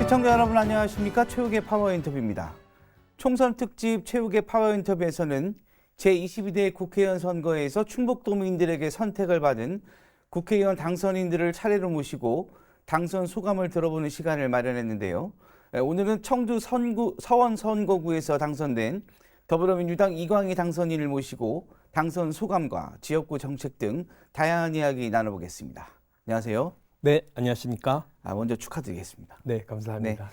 시청자 여러분 안녕하십니까? 최욱의 파워 인터뷰입니다. 총선 특집 최욱의 파워 인터뷰에서는 제22대 국회의원 선거에서 충북도민들에게 선택을 받은 국회의원 당선인들을 차례로 모시고 당선 소감을 들어보는 시간을 마련했는데요. 오늘은 청주 서원 선거구에서 당선된 더불어민주당 이광희 당선인을 모시고 당선 소감과 지역구 정책 등 다양한 이야기 나눠보겠습니다. 안녕하세요. 네, 안녕하십니까? 먼저 축하드리겠습니다. 네, 감사합니다.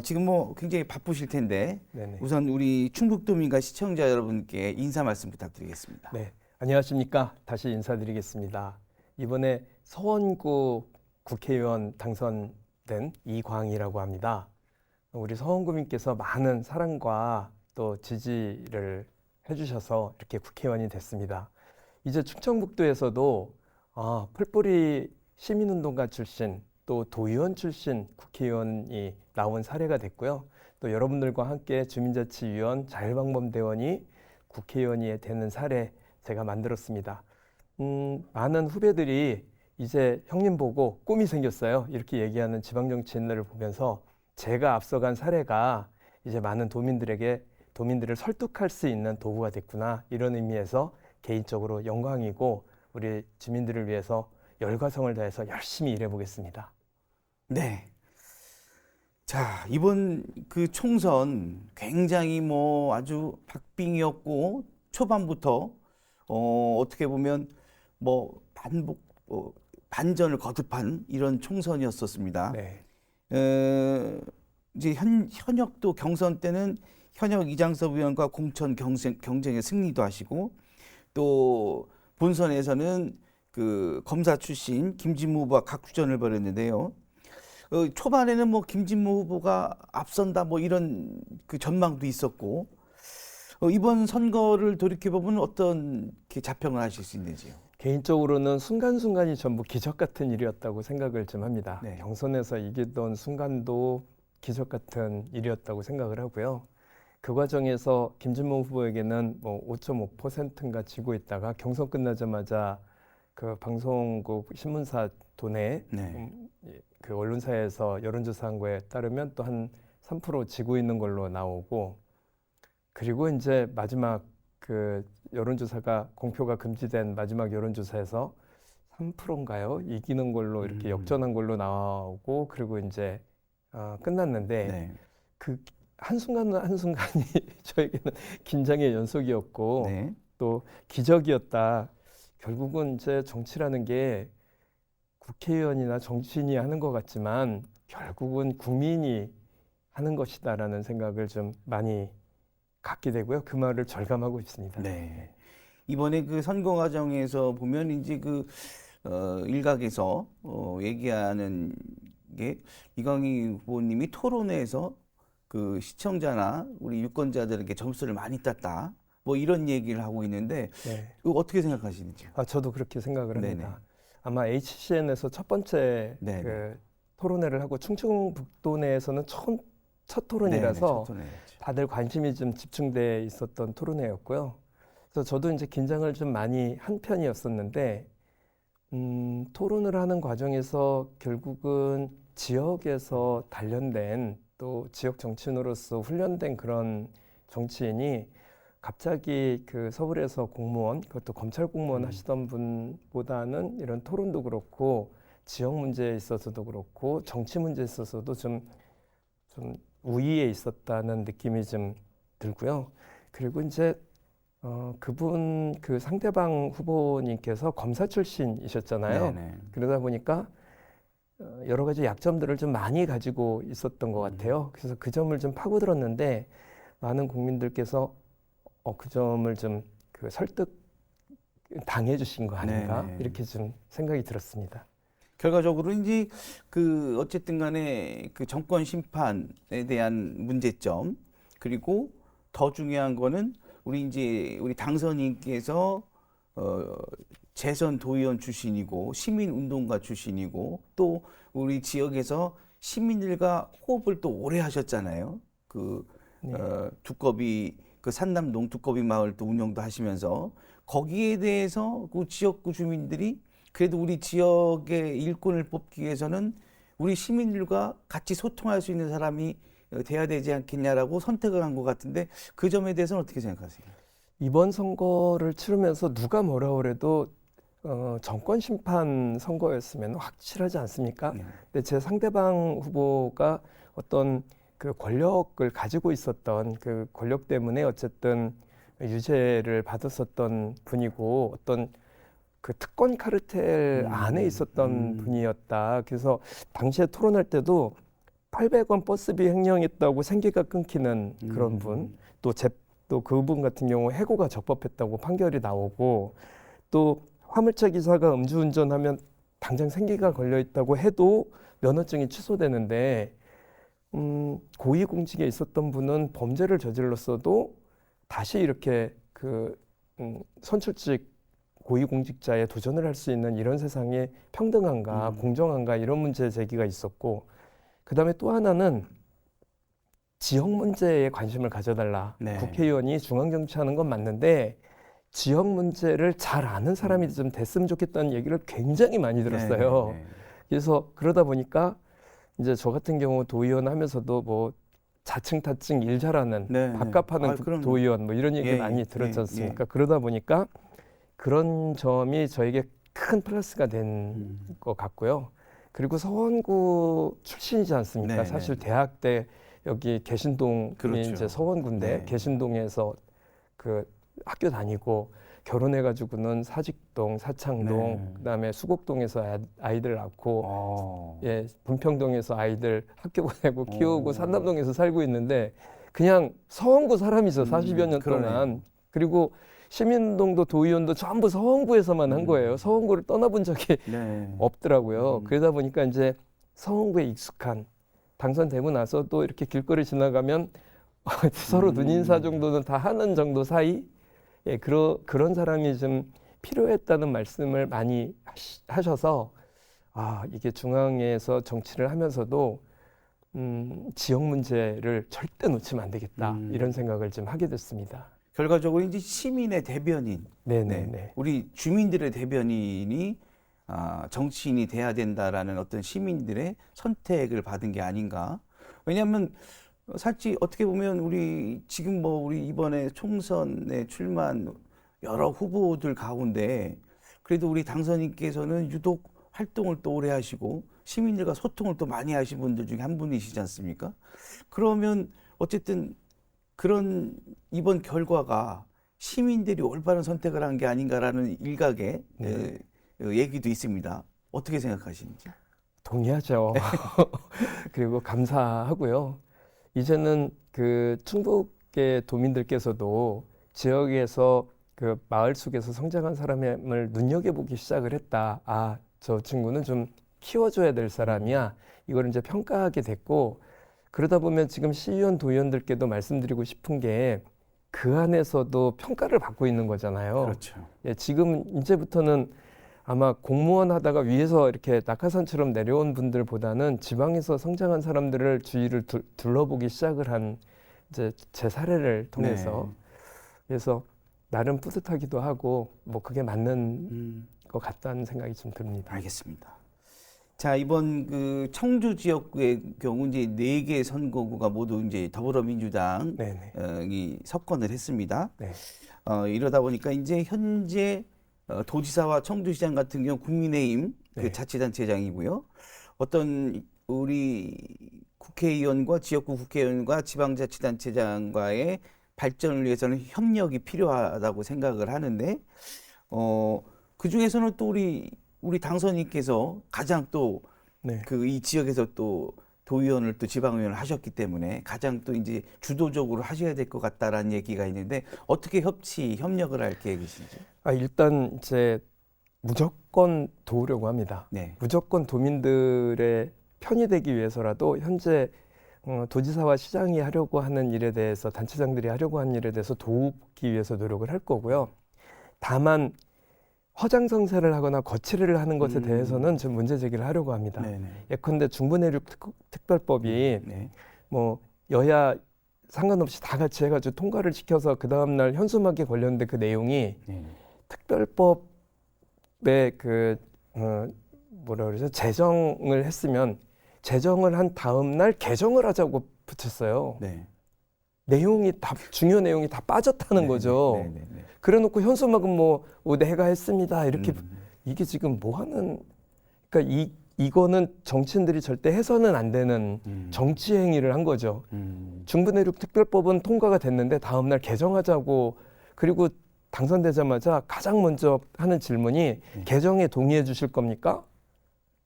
지금 굉장히 바쁘실 텐데 네네. 우선 우리 충북도민과 시청자 여러분께 인사 말씀 부탁드리겠습니다. 네, 안녕하십니까? 다시 인사드리겠습니다. 이번에 서원구 국회의원 당선된 이광희라고 합니다. 우리 서원구민께서 많은 사랑과 또 지지를 해주셔서 이렇게 국회의원이 됐습니다. 이제 충청북도에서도 풀뿌리 시민운동가 출신 또 도의원 출신 국회의원이 나온 사례가 됐고요. 또 여러분들과 함께 주민자치위원 자율방범대원이 국회의원이 되는 사례 제가 만들었습니다. 많은 후배들이 이제 형님 보고 꿈이 생겼어요. 이렇게 얘기하는 지방정치인들을 보면서 제가 앞서간 사례가 이제 많은 도민들을 설득할 수 있는 도구가 됐구나. 이런 의미에서 개인적으로 영광이고 우리 주민들을 위해서 열과성을 다해서 열심히 일해보겠습니다. 네. 자, 이번 그 총선 굉장히 아주 박빙이었고 초반부터 어떻게 보면 반전을 거듭한 이런 총선이었었습니다. 네. 이제 현역도 경선 때는 현역 이장섭 의원과 공천 경쟁에 승리도 하시고 또 본선에서는 그 검사 출신 김진무 후보와 각주전을 벌였는데요. 초반에는 김진무 후보가 앞선다 이런 그 전망도 있었고 이번 선거를 돌이켜보면 어떤 자평을 하실 수 있는지요? 개인적으로는 순간순간이 전부 기적 같은 일이었다고 생각을 좀 합니다. 네. 경선에서 이기던 순간도 기적 같은 일이었다고 생각을 하고요. 그 과정에서 김진모 후보에게는 5.5%인가 지고 있다가 경선 끝나자마자 그 방송국 신문사 도내 네. 그 언론사에서 여론조사한 거에 따르면 또 한 3% 지고 있는 걸로 나오고, 그리고 이제 마지막 그 여론조사가 공표가 금지된 마지막 여론조사에서 3%인가요? 이기는 걸로 이렇게 역전한 걸로 나오고, 그리고 이제 끝났는데 네. 그 한순간이 저에게는 긴장의 연속이었고 네. 또 기적이었다. 결국은 이제 정치라는 게 국회의원이나 정치인이 하는 것 같지만 결국은 국민이 하는 것이다라는 생각을 좀 많이 갖게 되고요. 그 말을 절감하고 있습니다. 네. 이번에 그 선거 과정에서 보면 이제 일각에서 얘기하는 게 이광희 후보님이 토론회에서 그 시청자나 우리 유권자들에게 점수를 많이 땄다. 이런 얘기를 하고 있는데 네. 이거 어떻게 생각하시는지요? 저도 그렇게 생각을 합니다. 네네. 아마 HCN에서 첫 번째 네네. 그 토론회를 하고 충청북도 내에서는 첫 토론이라서 네네, 첫 토론회였죠. 다들 관심이 좀 집중돼 있었던 토론회였고요. 그래서 저도 이제 긴장을 좀 많이 한 편이었었는데 토론을 하는 과정에서 결국은 지역에서 단련된 또 지역 정치인으로서 훈련된 그런 정치인이 갑자기 그 서울에서 공무원, 그것도 검찰 공무원 하시던 분보다는 이런 토론도 그렇고 지역 문제에 있어서도 그렇고 정치 문제에 있어서도 좀 우위에 있었다는 느낌이 좀 들고요. 그리고 이제 그 상대방 후보님께서 검사 출신이셨잖아요. 네네. 그러다 보니까 여러 가지 약점들을 좀 많이 가지고 있었던 것 같아요. 그래서 그 점을 좀 파고들었는데 많은 국민들께서 그 점을 좀 설득 당해 주신 거 아닌가 네네. 이렇게 좀 생각이 들었습니다. 결과적으로 이제 어쨌든 간에 그 정권 심판에 대한 문제점, 그리고 더 중요한 거는 우리 당선인께서 재선 도의원 출신이고 시민운동가 출신이고 또 우리 지역에서 시민들과 호흡을 또 오래 하셨잖아요. 네. 두꺼비 그 산남동 두꺼비 마을 또 운영도 하시면서 거기에 대해서 그 지역구 주민들이 그래도 우리 지역의 일꾼을 뽑기 위해서는 우리 시민들과 같이 소통할 수 있는 사람이 돼야 되지 않겠냐라고 선택을 한 것 같은데 그 점에 대해서는 어떻게 생각하세요? 이번 선거를 치르면서 누가 뭐라 그래도 정권 심판 선거였으면 확실하지 않습니까? 네. 근데 제 상대방 후보가 어떤 그 권력을 가지고 있었던 그 권력 때문에 어쨌든 유죄를 받았었던 분이고 어떤 그 특권 카르텔 안에 있었던 분이었다. 그래서 당시에 토론할 때도 800원 버스비 횡령했다고 생계가 끊기는 그런 분, 또 그분 같은 경우 해고가 적법했다고 판결이 나오고 또 화물차 기사가 음주운전하면 당장 생계가 걸려 있다고 해도 면허증이 취소되는데 고위공직에 있었던 분은 범죄를 저질렀어도 다시 이렇게 선출직 고위공직자에 도전을 할 수 있는 이런 세상에 평등한가 공정한가 이런 문제 제기가 있었고 그다음에 또 하나는 지역 문제에 관심을 가져달라. 네. 국회의원이 중앙정치하는 건 맞는데 지역 문제를 잘 아는 사람이 좀 됐으면 좋겠다는 얘기를 굉장히 많이 들었어요. 네. 그래서 그러다 보니까 이제 저 같은 경우 도의원 하면서도 뭐 자칭 타칭 일 잘하는 네. 밥값하는 그럼요. 도의원 뭐 이런 얘기 예, 많이 예, 들었지 않습니까? 예. 그러다 보니까 그런 점이 저에게 큰 플러스가 된 것 같고요. 그리고 서원구 출신이지 않습니까? 네, 사실 네. 대학 때 여기 개신동이 그렇죠. 이제 서원구인데 네. 개신동에서 그 학교 다니고 결혼해가지고는 사직동, 사창동, 네. 그다음에 수곡동에서 아이들 낳고 예, 분평동에서 아이들 학교 보내고 키우고 산남동에서 살고 있는데 그냥 서원구 사람이죠. 40여 년 그러네요. 동안. 그리고 시민운동도 도의원도 전부 서원구에서만 한 거예요. 서원구를 떠나본 적이 네. 없더라고요. 그러다 보니까 이제 서원구에 익숙한 당선되고 나서 또 이렇게 길거리 지나가면 서로 눈인사 정도는 다 하는 정도 사이 예, 그런 사람이 좀 필요했다는 말씀을 많이 하셔서 이게 중앙에서 정치를 하면서도 지역 문제를 절대 놓치면 안 되겠다 이런 생각을 좀 하게 됐습니다. 결과적으로 이제 시민의 대변인, 네네네. 우리 주민들의 대변인이 정치인이 돼야 된다라는 어떤 시민들의 선택을 받은 게 아닌가. 왜냐하면 사실 어떻게 보면 우리 지금 우리 이번에 총선에 출마한 여러 후보들 가운데 그래도 우리 당선인께서는 유독 활동을 또 오래 하시고 시민들과 소통을 또 많이 하신 분들 중에 한 분이시지 않습니까? 그러면 어쨌든 그런 이번 결과가 시민들이 올바른 선택을 한 게 아닌가라는 일각의 얘기도 있습니다. 어떻게 생각하시는지? 동의하죠. 그리고 감사하고요. 이제는 그 충북의 도민들께서도 지역에서 그 마을 속에서 성장한 사람을 눈여겨보기 시작을 했다. 저 친구는 좀 키워줘야 될 사람이야. 이걸 이제 평가하게 됐고 그러다 보면 지금 시의원, 도의원들께도 말씀드리고 싶은 게 그 안에서도 평가를 받고 있는 거잖아요. 그렇죠. 예, 지금 이제부터는 아마 공무원 하다가 위에서 이렇게 낙하산처럼 내려온 분들보다는 지방에서 성장한 사람들을 주위를 둘러보기 시작을 한 이제 제 사례를 통해서 그래서 나름 뿌듯하기도 하고 뭐 그게 맞는 것 같다는 생각이 좀 듭니다. 알겠습니다. 자, 이번 그 청주 지역구의 경우 이제 4개 선거구가 모두 이제 더불어민주당이 석권을 했습니다. 네. 이러다 보니까 이제 현재 도지사와 청주시장 같은 경우 국민의힘 그 자치단체장이고요. 어떤 우리 국회의원과 지역구 국회의원과 지방자치단체장과의 발전을 위해서는 협력이 필요하다고 생각을 하는데 그 중에서는 또 우리 당선인께서 가장 또 그 이 지역에서 또 도의원을 또 지방의원을 하셨기 때문에 가장 또 이제 주도적으로 하셔야 될 것 같다라는 얘기가 있는데 어떻게 협력을 할 계획이신지? 일단 이제 무조건 도우려고 합니다. 네. 무조건 도민들의 편이 되기 위해서라도 현재 도지사와 시장이 하려고 하는 일에 대해서 단체장들이 하려고 하는 일에 대해서 도우기 위해서 노력을 할 거고요. 다만 허장성세를 하거나 거칠을 하는 것에 대해서는 좀 문제 제기를 하려고 합니다. 예컨대 중부내륙 특별법이 뭐 여야 상관없이 다 같이 해가지고 통과를 시켜서 그 다음날 현수막에 걸렸는데 그 내용이 특별법에 뭐라 그러죠? 제정을 했으면 제정을 한 다음 날 개정을 하자고 붙였어요. 네. 내용이 다 중요 내용이 다 빠졌다는 거죠. 네네네. 그래놓고 현수막은 뭐 내가 했습니다 이렇게 이게 지금 뭐 하는 그러니까 이거는 정치인들이 절대 해서는 안 되는 정치 행위를 한 거죠. 중부내륙 특별법은 통과가 됐는데 다음 날 개정하자고 그리고 당선되자마자 가장 먼저 하는 질문이 개정에 동의해 주실 겁니까?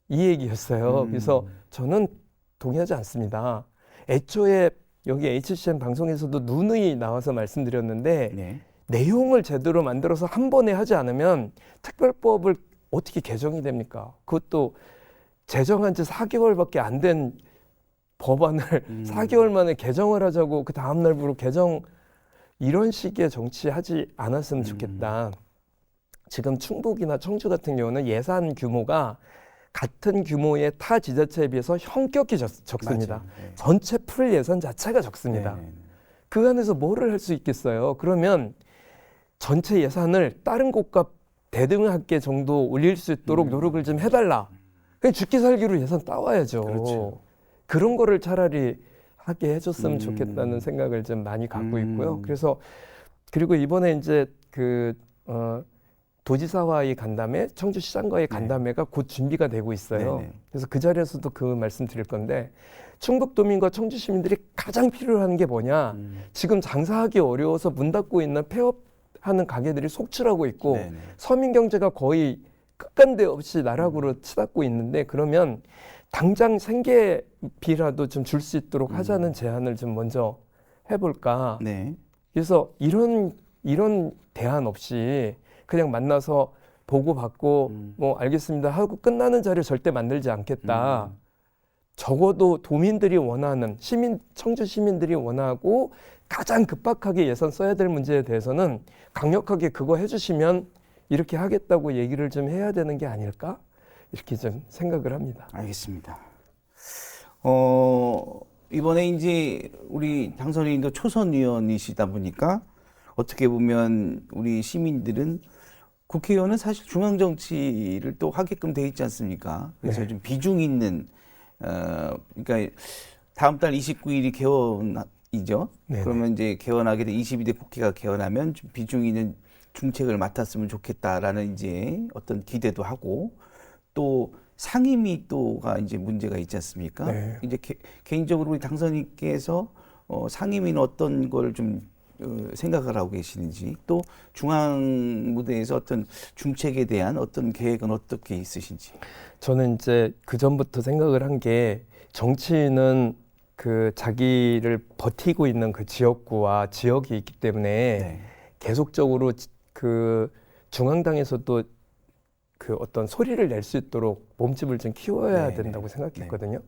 이 얘기였어요. 그래서 저는 동의하지 않습니다. 애초에 여기 HCN 방송에서도 누누이 나와서 말씀드렸는데 네. 내용을 제대로 만들어서 한 번에 하지 않으면 특별법을 어떻게 개정이 됩니까? 그것도 제정한 지 4개월밖에 안 된 법안을 4개월 만에 개정을 하자고 그 다음 날부로 개정 이런 식의 정치하지 않았으면 좋겠다. 지금 충북이나 청주 같은 경우는 예산 규모가 같은 규모의 타 지자체에 비해서 현격히 적습니다. 네. 전체 풀 예산 자체가 적습니다. 네. 그 안에서 뭐를 할 수 있겠어요? 그러면 전체 예산을 다른 곳과 대등하게 정도 올릴 수 있도록 노력을 좀 해달라. 그냥 죽기 살기로 예산 따와야죠. 그렇죠. 그런 거를 차라리 하게 해줬으면 좋겠다는 생각을 좀 많이 갖고 있고요. 그래서 그리고 이번에 이제 도지사와의 간담회, 청주시장과의 간담회가 곧 준비가 되고 있어요. 네네. 그래서 그 자리에서도 그 말씀 드릴 건데 충북도민과 청주 시민들이 가장 필요한 게 뭐냐. 지금 장사하기 어려워서 문 닫고 있는 폐업하는 가게들이 속출하고 있고 네네. 서민 경제가 거의 끝간데 없이 나락으로 치닫고 있는데 그러면 당장 생계비라도 좀 줄 수 있도록 하자는 제안을 좀 먼저 해볼까. 네. 그래서 이런 대안 없이 그냥 만나서 보고받고 뭐 알겠습니다 하고 끝나는 자리를 절대 만들지 않겠다. 적어도 도민들이 원하는 청주 시민들이 원하고 가장 급박하게 예산 써야 될 문제에 대해서는 강력하게 그거 해주시면 이렇게 하겠다고 얘기를 좀 해야 되는 게 아닐까? 이렇게 좀 생각을 합니다. 알겠습니다. 이번에 이제 우리 당선인도 초선 의원이시다 보니까 어떻게 보면 우리 시민들은 국회의원은 사실 중앙 정치를 또 하게끔 돼 있지 않습니까? 그래서 네. 좀 비중 있는 그러니까 다음 달 29일이 개원이죠. 네네. 그러면 이제 개원하게 돼 22대 국회가 개원하면 좀 비중 있는 중책을 맡았으면 좋겠다라는 이제 어떤 기대도 하고 또 상임위 또가 이제 문제가 있지 않습니까? 네. 이제 개인적으로 우리 당선인께서 상임위는 어떤 걸 좀 생각을 하고 계시는지 또 중앙 무대에서 어떤 중책에 대한 어떤 계획은 어떻게 있으신지. 저는 이제 그 전부터 생각을 한 게 정치인은 그 자기를 버티고 있는 그 지역구와 지역이 있기 때문에 네. 계속적으로 그 중앙당에서도 그 어떤 소리를 낼 수 있도록 몸집을 좀 키워야 네, 된다고 네. 생각했거든요.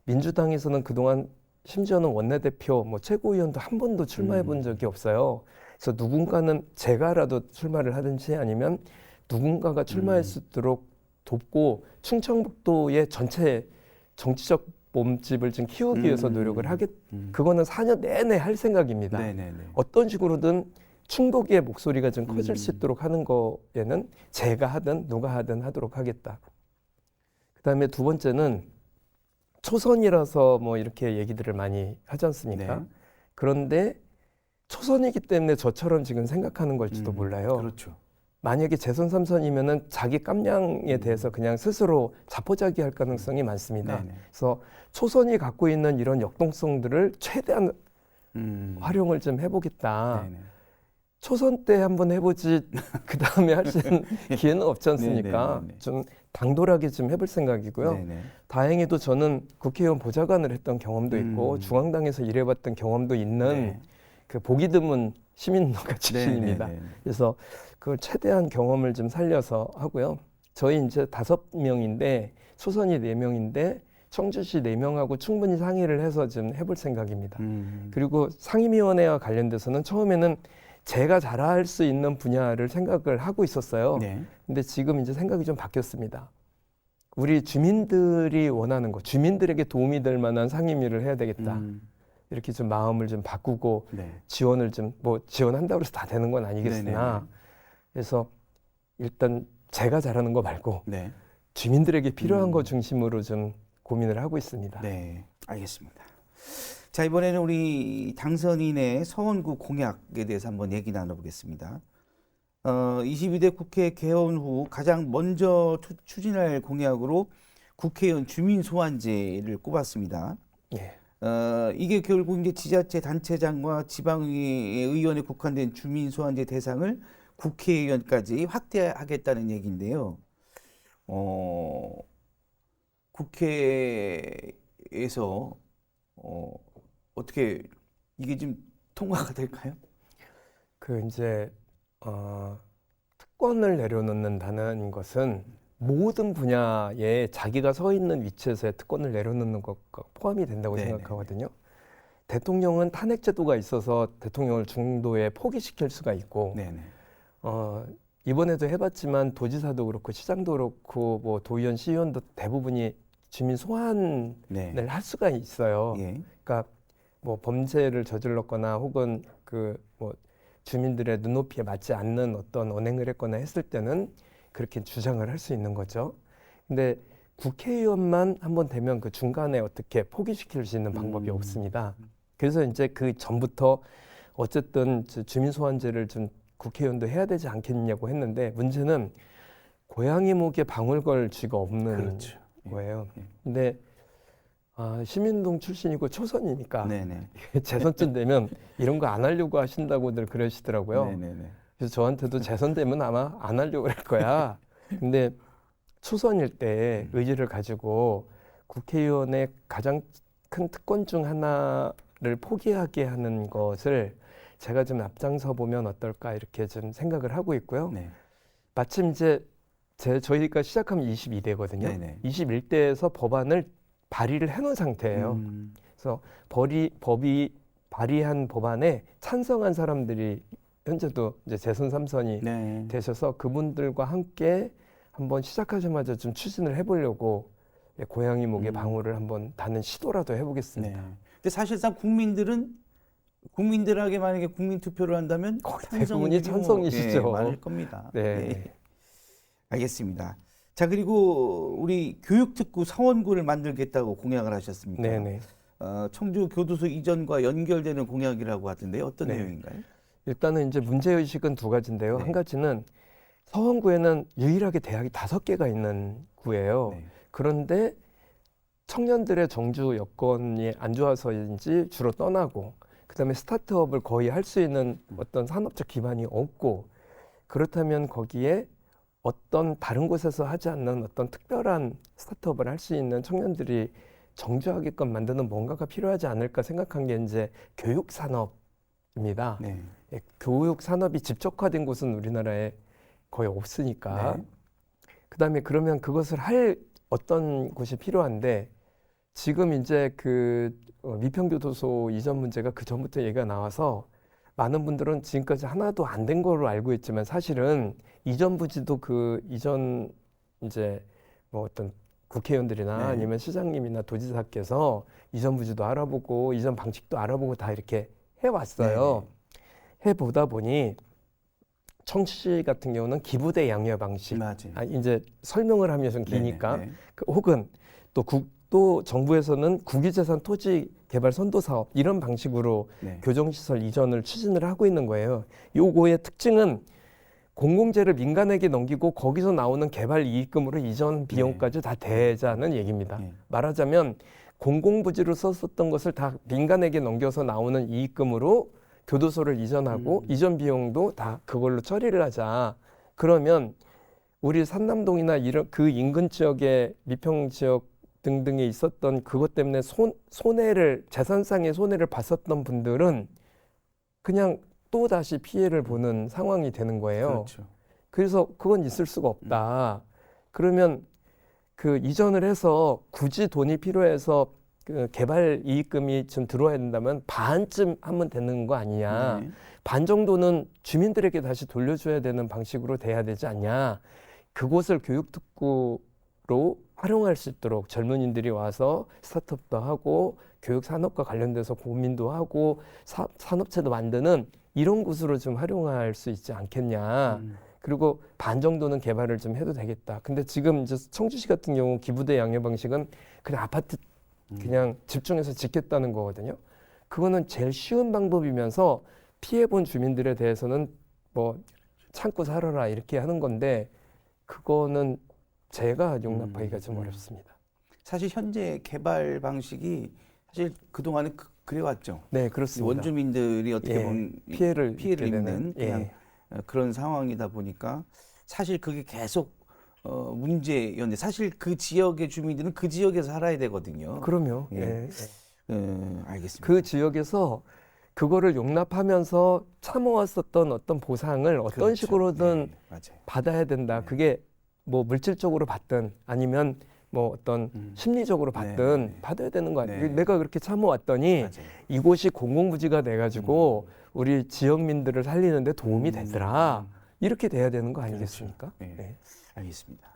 민주당에서는 그동안 심지어는 원내대표, 뭐 최고위원도 한 번도 출마해 본 적이 없어요. 그래서 누군가는 제가라도 출마를 하든지 아니면 누군가가 출마할 수 있도록 돕고 충청북도의 전체 정치적 몸집을 좀 키우기 위해서 노력을 그거는 4년 내내 할 생각입니다. 네네네. 어떤 식으로든 충북의 목소리가 좀 커질 수 있도록 하는 거에는 제가 하든 누가 하든 하도록 하겠다. 그다음에 두 번째는 초선이라서 뭐 이렇게 얘기들을 많이 하지 않습니까? 네. 그런데 초선이기 때문에 저처럼 지금 생각하는 걸지도 몰라요. 그렇죠. 만약에 재선 3선이면은 자기 깜냥에 대해서 그냥 스스로 자포자기할 가능성이 많습니다. 네네. 그래서 초선이 갖고 있는 이런 역동성들을 최대한 활용을 좀 해보겠다. 네네. 초선 때 한번 해보지 그 다음에 할 수 있는 기회는 없지 않습니까? 네네네네. 좀 당돌하게 좀 해볼 생각이고요. 네네. 다행히도 저는 국회의원 보좌관을 했던 경험도 있고 중앙당에서 일해봤던 경험도 있는 네. 그 보기 드문 시민노가 출신입니다. 네네네. 그래서 그걸 최대한 경험을 좀 살려서 하고요. 저희 이제 5명인데 초선이 4명인데 청주시 4명하고 충분히 상의를 해서 좀 해볼 생각입니다. 그리고 상임위원회와 관련돼서는 처음에는 제가 잘할 수 있는 분야를 생각을 하고 있었어요. 네. 근데 지금 이제 생각이 좀 바뀌었습니다. 우리 주민들이 원하는 거, 주민들에게 도움이 될 만한 상임위를 해야 되겠다. 이렇게 좀 마음을 좀 바꾸고 네. 지원을 좀 뭐 지원한다고 해서 다 되는 건 아니겠으나 네네네. 그래서 일단 제가 잘하는 거 말고 네. 주민들에게 필요한 거 중심으로 좀 고민을 하고 있습니다. 네, 알겠습니다. 자, 이번에는 우리 당선인의 서원구 공약에 대해서 한번 얘기 나눠보겠습니다. 22대 국회 개원 후 가장 먼저 추진할 공약으로 국회의원 주민 소환제를 꼽았습니다. 예. 이게 결국 이제 지자체 단체장과 지방의원에 국한된 주민 소환제 대상을 국회의원까지 확대하겠다는 얘기인데요. 국회에서 어떻게 이게 좀 통과가 될까요? 그 이제 특권을 내려놓는다는 것은 모든 분야에 자기가 서 있는 위치에서의 특권을 내려놓는 것과 포함이 된다고 네네. 생각하거든요. 대통령은 탄핵 제도가 있어서 대통령을 중도에 포기시킬 수가 있고, 네네. 이번에도 해봤지만 도지사도 그렇고 시장도 그렇고 뭐 도의원, 시의원도 대부분이 주민 소환을 네. 할 수가 있어요. 예. 그러니까 뭐 범죄를 저질렀거나 혹은 그 뭐 주민들의 눈높이에 맞지 않는 어떤 언행을 했거나 했을 때는 그렇게 주장을 할 수 있는 거죠. 근데 국회의원만 한번 되면 그 중간에 어떻게 포기시킬 수 있는 방법이 없습니다. 그래서 이제 그 전부터 어쨌든 주민 소환제를 좀 국회의원도 해야 되지 않겠냐고 했는데 문제는 고양이 목에 방울 걸 쥐가 없는 그렇죠. 거예요. 예. 근데 시민동 출신이고 초선이니까 네네. 재선쯤 되면 이런 거 안 하려고 하신다고들 그러시더라고요. 네네네. 그래서 저한테도 재선되면 아마 안 하려고 할 거야. 근데 초선일 때 의지를 가지고 국회의원의 가장 큰 특권 중 하나를 포기하게 하는 것을 제가 좀 앞장서 보면 어떨까 이렇게 좀 생각을 하고 있고요. 네. 마침 이제 저희가 시작하면 22대거든요. 네네. 21대에서 법안을 발의를 해놓은 상태예요. 그래서 법이 발의한 법안에 찬성한 사람들이 현재도 이제 재선 3선이 네. 되셔서 그분들과 함께 한번 시작하자마자 좀 추진을 해보려고 고양이 목에 방울을 한번 다는 시도라도 해보겠습니다. 네. 근데 사실상 국민들에게 만약에 국민 투표를 한다면 거의 찬성률이 대부분이 찬성이시죠. 예, 많을 겁니다. 네. 예. 알겠습니다. 자, 그리고 우리 교육특구 서원구를 만들겠다고 공약을 하셨습니까? 네네. 청주 교도소 이전과 연결되는 공약이라고 하던데요. 어떤 네. 내용인가요? 일단은 이제 문제의식은 두 가지인데요. 네. 한 가지는 서원구에는 유일하게 대학이 5개가 있는 구예요. 네. 그런데 청년들의 정주 여건이 안 좋아서인지 주로 떠나고 그다음에 스타트업을 거의 할 수 있는 어떤 산업적 기반이 없고 그렇다면 거기에 어떤 다른 곳에서 하지 않는 어떤 특별한 스타트업을 할 수 있는 청년들이 정주하게끔 만드는 뭔가가 필요하지 않을까 생각한 게 이제 교육 산업입니다. 네. 예, 교육 산업이 집적화된 곳은 우리나라에 거의 없으니까. 네. 그다음에 그러면 그것을 할 어떤 곳이 필요한데 지금 이제 그 미평교도소 이전 문제가 그 전부터 얘기가 나와서 많은 분들은 지금까지 하나도 안 된 걸로 알고 있지만 사실은 이전 부지도 그 이전 이제 뭐 어떤 국회의원들이나 네. 아니면 시장님이나 도지사께서 이전 부지도 알아보고 이전 방식도 알아보고 다 이렇게 해왔어요. 해보다 보니 청주시 같은 경우는 기부대 양육 방식, 맞아요. 이제 설명을 하면 좀 기니까 네네. 혹은 또 정부에서는 국유재산 토지 개발 선도 사업 이런 방식으로 네. 교정시설 이전을 추진을 하고 있는 거예요. 요거의 특징은 공공재를 민간에게 넘기고 거기서 나오는 개발 이익금으로 이전 비용까지 다 대자는 얘기입니다. 네. 말하자면 공공부지로 썼었던 것을 다 민간에게 넘겨서 나오는 이익금으로 교도소를 이전하고 이전 비용도 다 그걸로 처리를 하자. 그러면 우리 산남동이나 이런 그 인근 지역의 미평 지역 등등에 있었던 그것 때문에 재산상의 손해를 봤었던 분들은 그냥 또 다시 피해를 보는 상황이 되는 거예요. 그렇죠. 그래서 그건 있을 수가 없다. 그러면 그 이전을 해서 굳이 돈이 필요해서 그 개발 이익금이 좀 들어와야 된다면 반쯤 하면 되는 거 아니냐. 네. 반 정도는 주민들에게 다시 돌려줘야 되는 방식으로 돼야 되지 않냐. 그곳을 교육특구로 활용할 수 있도록 젊은이들이 와서 스타트업도 하고 교육 산업과 관련돼서 고민도 하고 산업체도 만드는 이런 곳으로 좀 활용할 수 있지 않겠냐. 그리고 반 정도는 개발을 좀 해도 되겠다. 근데 지금 이제 청주시 같은 경우 기부대 양육 방식은 그냥 아파트 그냥 집중해서 짓겠다는 거거든요. 그거는 제일 쉬운 방법이면서 피해본 주민들에 대해서는 뭐 참고 살아라 이렇게 하는 건데 그거는 제가 용납하기가 좀 어렵습니다. 사실 현재 개발 방식이 사실 그동안은 그래왔죠. 네, 그렇습니다. 원주민들이 어떻게 예, 보면 피해를 입는 입는, 그냥 예. 그런 상황이다 보니까 사실 그게 계속 문제였는데 사실 그 지역의 주민들은 그 지역에서 살아야 되거든요. 그럼요. 예. 예, 예. 알겠습니다. 그 지역에서 그거를 용납하면서 참아왔었던 어떤 보상을 어떤 그렇죠. 식으로든 네, 맞아요. 받아야 된다. 네. 그게 뭐 물질적으로 받든 아니면 뭐 어떤 심리적으로 받든 네. 받아야 되는 거 아니에요. 네. 내가 그렇게 참아왔더니 맞아요. 이곳이 공공부지가 돼가지고 우리 지역민들을 살리는데 도움이 되더라. 이렇게 돼야 되는 거 아니겠습니까? 네. 네. 알겠습니다.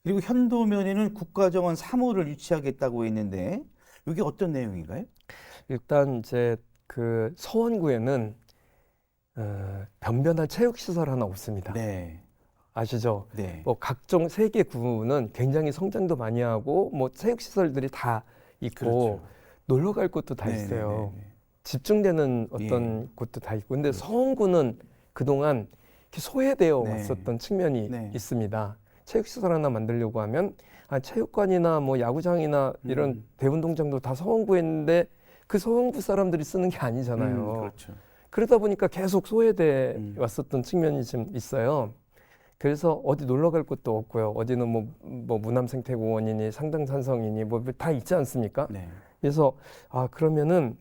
그리고 현도면에는 국가정원 3호를 유치하겠다고 했는데 이게 어떤 내용인가요? 일단 이제 그 서원구에는 변변한 체육시설 하나 없습니다. 네. 아시죠? 네. 뭐 각종 세 개 구는 굉장히 성장도 많이 하고 뭐 체육시설들이 다 있고 그렇죠. 놀러 갈 곳도 다 네, 있어요. 네, 네. 집중되는 어떤 곳도 다 있고 근데 서원구는 그동안 이렇게 소외되어 네. 왔었던 측면이 네. 있습니다. 체육시설 하나 만들려고 하면 체육관이나 뭐 야구장이나 이런 대운동장도 다 서원구에 있는데 그 서원구 사람들이 쓰는 게 아니잖아요. 그렇죠. 그러다 보니까 계속 소외돼 왔었던 측면이 좀 있어요. 그래서 어디 놀러 갈 곳도 없고요. 어디는 뭐 무남생태공원이니 상당산성이니 뭐 다 있지 않습니까? 네. 그래서 그러면은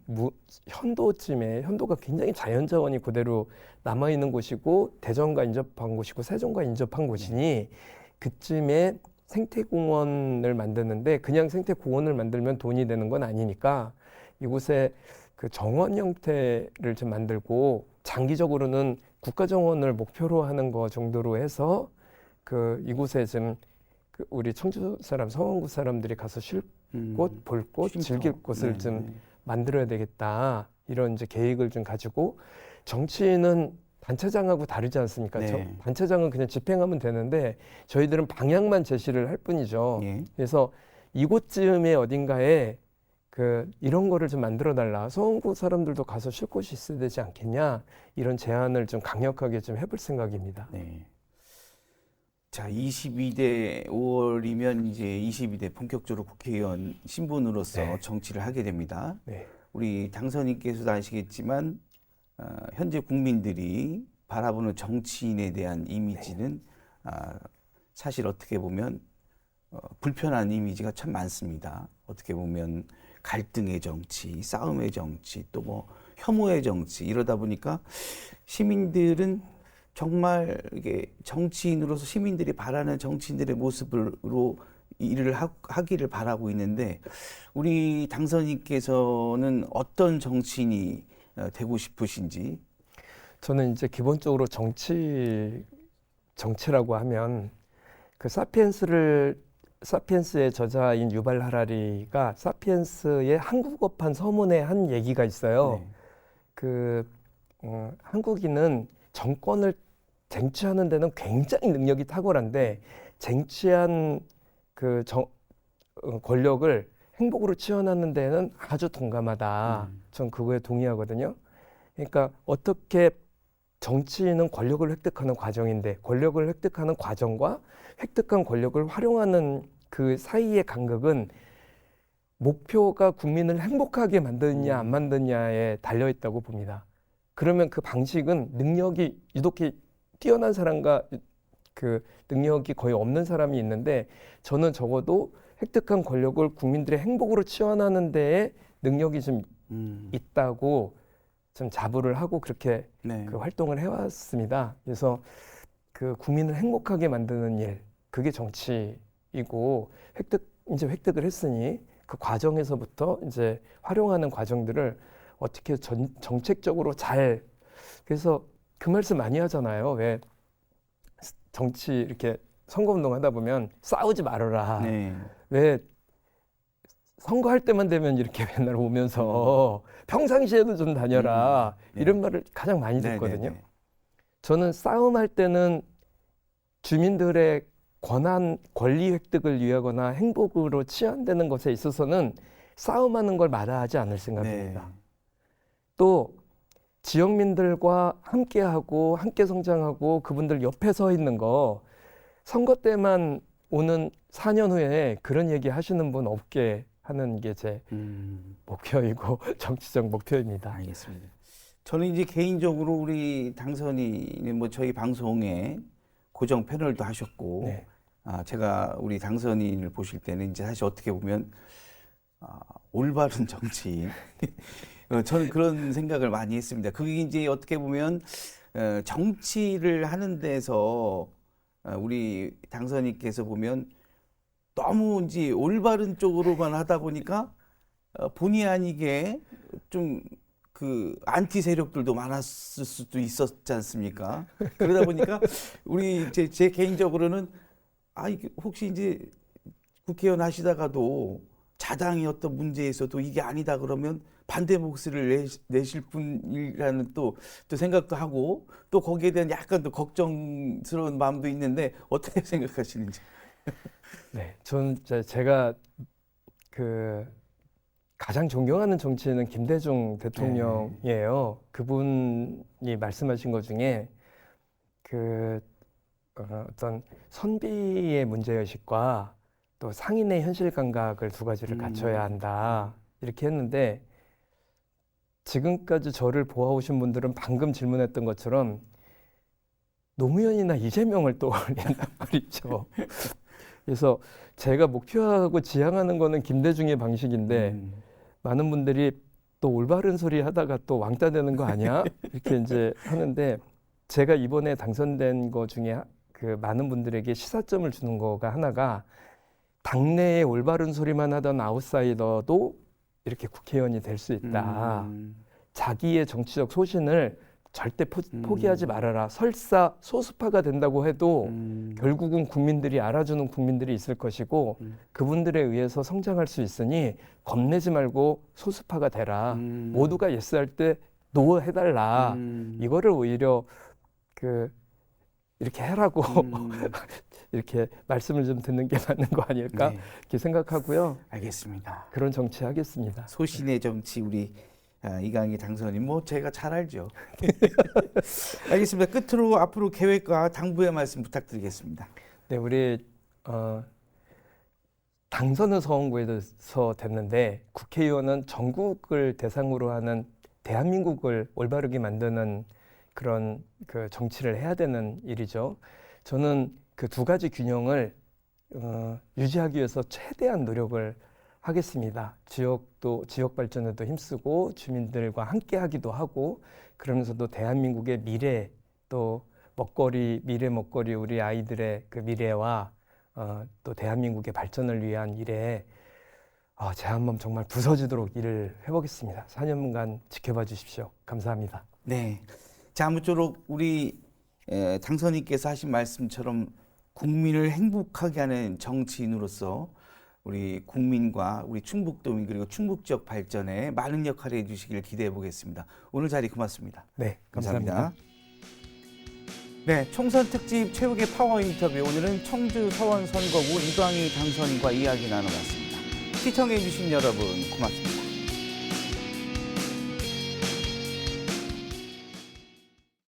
현도쯤에 현도가 굉장히 자연자원이 그대로 남아 있는 곳이고 대전과 인접한 곳이고 세종과 인접한 곳이니 그쯤에 생태공원을 만드는데 그냥 생태공원을 만들면 돈이 되는 건 아니니까 이곳에 그 정원 형태를 좀 만들고 장기적으로는 국가정원을 목표로 하는 거 정도로 해서 그 이곳에 좀 그 우리 청주 사람, 서원구 사람들이 가서 쉴 곳, 볼 곳, 쉼터. 즐길 곳을 네, 좀 네. 만들어야 되겠다. 이런 이제 계획을 좀 가지고 정치는 단체장하고 다르지 않습니까? 네. 단체장은 그냥 집행하면 되는데 저희들은 방향만 제시를 할 뿐이죠. 예. 그래서 이곳쯤에 어딘가에 그 이런 거를 좀 만들어 달라. 서원구 사람들도 가서 쉴 곳이 있어야 되지 않겠냐. 이런 제안을 좀 강력하게 좀 해볼 생각입니다. 네. 자, 22대 5월이면 이제 22대 본격적으로 국회의원 신분으로서 네. 정치를 하게 됩니다. 네. 우리 당선인께서도 아시겠지만 현재 국민들이 바라보는 정치인에 대한 이미지는 사실 어떻게 보면 불편한 이미지가 참 많습니다. 어떻게 보면 갈등의 정치, 싸움의 정치, 또 뭐 혐오의 정치 이러다 보니까 시민들은 정말 이게 정치인으로서 시민들이 바라는 정치인들의 모습으로 일을 하기를 바라고 있는데 우리 당선인께서는 어떤 정치인이 되고 싶으신지? 저는 이제 기본적으로 정치라고 하면 그 사피엔스의 저자인 유발 하라리가 사피엔스의 한국어판 서문에 한 얘기가 있어요. 네. 한국인은 정권을 쟁취하는 데는 굉장히 능력이 탁월한데 쟁취한 권력을 행복으로 치환하는 데는 아주 둔감하다. 전 그거에 동의하거든요. 그러니까 어떻게 정치인은 권력을 획득하는 과정인데 권력을 획득하는 과정과 획득한 권력을 활용하는 그 사이의 간극은 목표가 국민을 행복하게 만드느냐 안 만드느냐에 달려 있다고 봅니다. 그러면 그 방식은 능력이 유독히 뛰어난 사람과 그 능력이 거의 없는 사람이 있는데 저는 적어도 획득한 권력을 국민들의 행복으로 치환하는 데에 능력이 좀 있다고 좀 자부를 하고 그렇게 네. 그 활동을 해왔습니다. 그래서 그 국민을 행복하게 만드는 일, 그게 정치이고 이제 획득을 했으니 그 과정에서부터 이제 활용하는 과정들을 어떻게 정책적으로 그래서 그 말씀 많이 하잖아요. 왜 정치 이렇게 선거운동 하다 보면 싸우지 말아라. 네. 왜 선거할 때만 되면 이렇게 맨날 오면서 평상시에도 좀 다녀라. 네. 이런 말을 가장 많이 네, 듣거든요. 네, 네. 저는 싸움할 때는 주민들의 권한, 권리 획득을 위하거나 행복으로 치환되는 것에 있어서는 싸움하는 걸 마다하지 않을 생각입니다. 네. 또 지역민들과 함께하고 함께 성장하고 그분들 옆에 서 있는 거 선거 때만 오는 4년 후에 그런 얘기 하시는 분 없게 하는 게 제 목표이고 정치적 목표입니다. 알겠습니다. 저는 이제 개인적으로 우리 당선인은 뭐 저희 방송에 고정 패널도 하셨고, 네. 제가 우리 당선인을 보실 때는 이제 사실 어떻게 보면 올바른 정치인. 저는 그런 생각을 많이 했습니다. 그게 이제 어떻게 보면 정치를 하는 데서 우리 당선인께서 보면 너무 이제 올바른 쪽으로만 하다 보니까 본의 아니게 좀 그 안티 세력들도 많았을 수도 있었지 않습니까? 그러다 보니까 우리 제 개인적으로는 이게 혹시 이제 국회의원 하시다가도 자당의 어떤 문제에서도 이게 아니다 그러면 반대 목소리를 내실 분이라는 또 생각도 하고 또 거기에 대한 약간 더 걱정스러운 마음도 있는데 어떻게 생각하시는지? 네, 제가 가장 존경하는 정치인은 김대중 대통령이에요. 그분이 말씀하신 것 중에 어떤 선비의 문제의식과 또 상인의 현실 감각을 두 가지를 갖춰야 한다. 이렇게 했는데 지금까지 저를 보아오신 분들은 방금 질문했던 것처럼 노무현이나 이재명을 떠올린단 말이죠. 그래서 제가 목표하고 지향하는 거는 김대중의 방식인데 많은 분들이 또 올바른 소리 하다가 또 왕따 되는 거 아니야? 이렇게 이제 하는데 제가 이번에 당선된 거 중에 많은 분들에게 시사점을 주는 거가 하나가 당내에 올바른 소리만 하던 아웃사이더도 이렇게 국회의원이 될 수 있다. 자기의 정치적 소신을 절대 포기하지 말아라. 설사 소수파가 된다고 해도 결국은 국민들이 알아주는 국민들이 있을 것이고 그분들에 의해서 성장할 수 있으니 겁내지 말고 소수파가 되라. 모두가 예스할 때 노 해달라. 이거를 오히려 이렇게 해라고 이렇게 말씀을 좀 듣는 게 맞는 거 아닐까 네. 이렇게 생각하고요. 알겠습니다. 그런 정치 하겠습니다. 소신의 정치 우리 이강희 당선인 뭐 제가 잘 알죠. 알겠습니다. 끝으로 앞으로 계획과 당부의 말씀 부탁드리겠습니다. 네, 우리 당선은 서원구에서 됐는데 국회의원은 전국을 대상으로 하는 대한민국을 올바르게 만드는 그런 정치를 해야 되는 일이죠. 저는 그 두 가지 균형을 유지하기 위해서 최대한 노력을 하겠습니다. 지역 발전에도 힘쓰고 주민들과 함께 하기도 하고 그러면서도 대한민국의 미래 또 미래 먹거리 우리 아이들의 그 미래와 또 대한민국의 발전을 위한 일에 제 한몸 정말 부서지도록 일을 해보겠습니다. 4년간 지켜봐 주십시오. 감사합니다. 네. 자, 아무쪼록 우리 당선인께서 하신 말씀처럼 국민을 행복하게 하는 정치인으로서 우리 국민과 우리 충북도민 그리고 충북 지역 발전에 많은 역할을 해주시길 기대해 보겠습니다. 오늘 자리 고맙습니다. 네, 감사합니다. 네, 총선 특집 최욱의 파워 인터뷰 오늘은 청주 서원 선거구 이강희 당선인과 이야기 나눠봤습니다. 시청해 주신 여러분 고맙습니다.